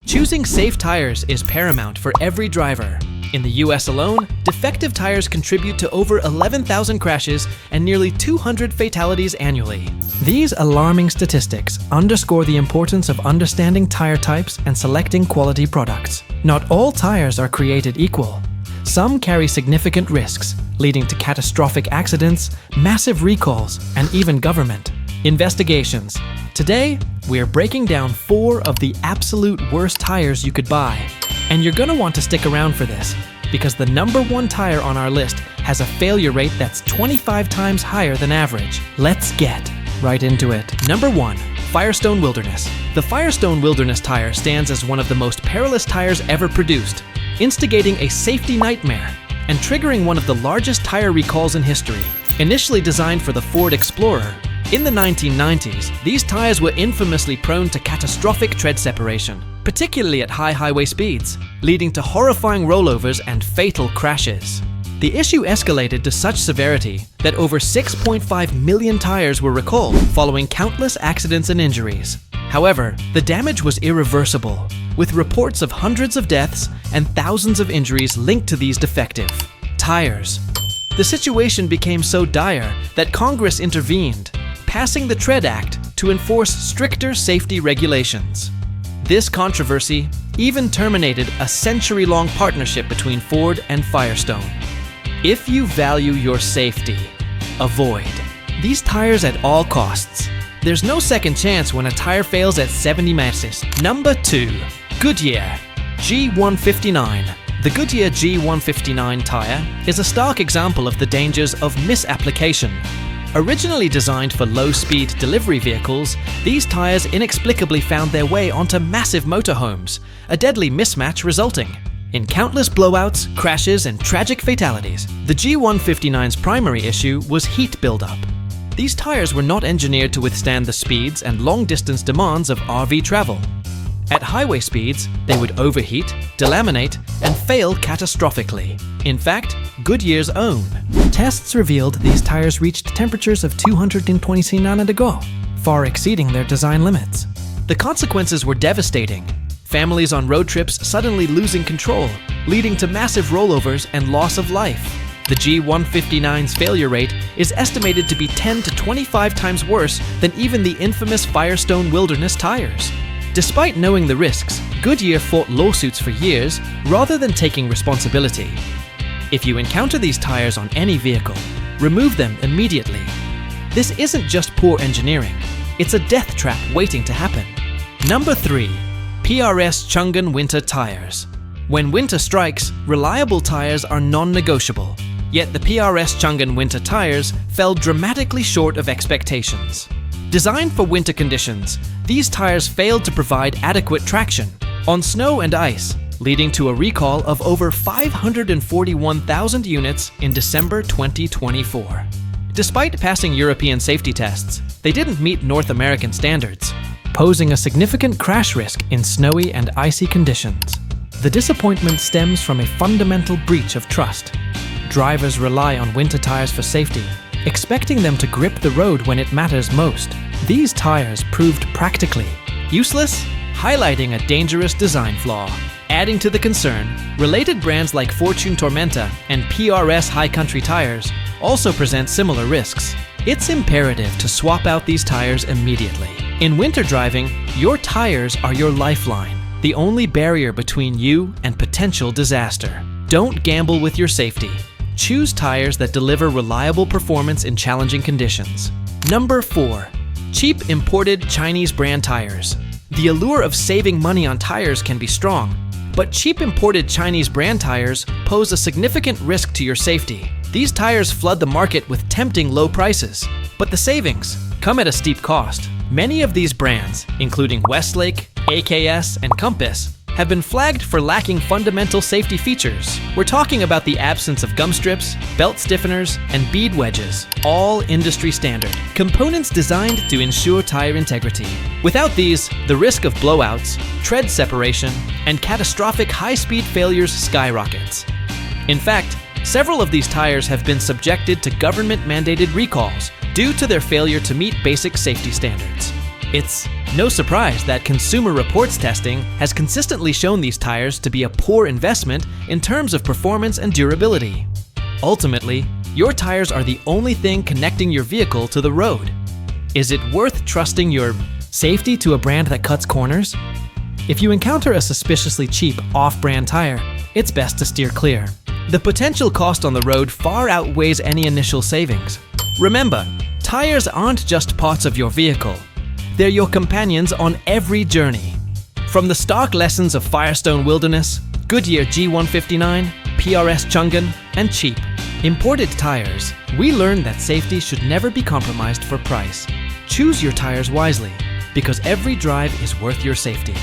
Choosing safe tires is paramount for every driver. In the US alone, defective tires contribute to over 11,000 crashes and nearly 200 fatalities annually. These alarming statistics underscore the importance of understanding tire types and selecting quality products. Not all tires are created equal. Some carry significant risks, leading to catastrophic accidents, massive recalls, and even government investigations. Today, we are breaking down 4 of the absolute worst tires you could buy. And you're gonna want to stick around for this, because the number 1 tire on our list has a failure rate that's 25 times higher than average. Let's get right into it. Number 1. Firestone Wilderness. The Firestone Wilderness tire stands as one of the most perilous tires ever produced, instigating a safety nightmare and triggering one of the largest tire recalls in history. Initially designed for the Ford Explorer, in the 1990s, these tires were infamously prone to catastrophic tread separation, particularly at high highway speeds, leading to horrifying rollovers and fatal crashes. The issue escalated to such severity that over 6.5 million tires were recalled following countless accidents and injuries. However, the damage was irreversible, with reports of hundreds of deaths and thousands of injuries linked to these defective tires. The situation became so dire that Congress intervened, passing the Tread Act to enforce stricter safety regulations. This controversy even terminated a century-long partnership between Ford and Firestone. If you value your safety, avoid these tires at all costs. There's no second chance when a tire fails at 70 miles. Number 2. Goodyear G159. The Goodyear G159 tire is a stark example of the dangers of misapplication. Originally designed for low-speed delivery vehicles, these tires inexplicably found their way onto massive motorhomes, a deadly mismatch resulting in countless blowouts, crashes, and tragic fatalities. The G159's primary issue was heat buildup. These tires were not engineered to withstand the speeds and long-distance demands of RV travel. At highway speeds, they would overheat, delaminate, and fail catastrophically. In fact, Goodyear's own tests revealed these tires reached temperatures of 220 nanodegree, far exceeding their design limits. The consequences were devastating. Families on road trips suddenly losing control, leading to massive rollovers and loss of life. The G159's failure rate is estimated to be 10 to 25 times worse than even the infamous Firestone Wilderness tires. Despite knowing the risks, Goodyear fought lawsuits for years rather than taking responsibility. If you encounter these tires on any vehicle, remove them immediately. This isn't just poor engineering, it's a death trap waiting to happen. Number 3. PRS Chang'an Winter Tires. When winter strikes, reliable tires are non-negotiable. Yet the PRS Chang'an Winter Tires fell dramatically short of expectations. Designed for winter conditions, these tires failed to provide adequate traction on snow and ice, leading to a recall of over 541,000 units in December 2024. Despite passing European safety tests, they didn't meet North American standards, posing a significant crash risk in snowy and icy conditions. The disappointment stems from a fundamental breach of trust. Drivers rely on winter tires for safety, expecting them to grip the road when it matters most. These tires proved practically useless, highlighting a dangerous design flaw. Adding to the concern, related brands like Fortune Tormenta and PRS High Country tires also present similar risks. It's imperative to swap out these tires immediately. In winter driving, your tires are your lifeline, the only barrier between you and potential disaster. Don't gamble with your safety. Choose tires that deliver reliable performance in challenging conditions. Number 4. Cheap imported Chinese brand tires. The allure of saving money on tires can be strong, but cheap imported Chinese brand tires pose a significant risk to your safety. These tires flood the market with tempting low prices, but the savings come at a steep cost. Many of these brands, including Westlake, AKS, and Compass, have been flagged for lacking fundamental safety features. We're talking about the absence of gum strips, belt stiffeners, and bead wedges, all industry standard components designed to ensure tire integrity. Without these, the risk of blowouts, tread separation, and catastrophic high-speed failures skyrockets. In fact, several of these tires have been subjected to government-mandated recalls due to their failure to meet basic safety standards. It's no surprise that Consumer Reports testing has consistently shown these tires to be a poor investment in terms of performance and durability. Ultimately, your tires are the only thing connecting your vehicle to the road. Is it worth trusting your safety to a brand that cuts corners? If you encounter a suspiciously cheap off-brand tire, it's best to steer clear. The potential cost on the road far outweighs any initial savings. Remember, tires aren't just parts of your vehicle. They're your companions on every journey. From the stark lessons of Firestone Wilderness, Goodyear G159, PRS Chungan, and cheap, imported tires, we learned that safety should never be compromised for price. Choose your tires wisely, because every drive is worth your safety.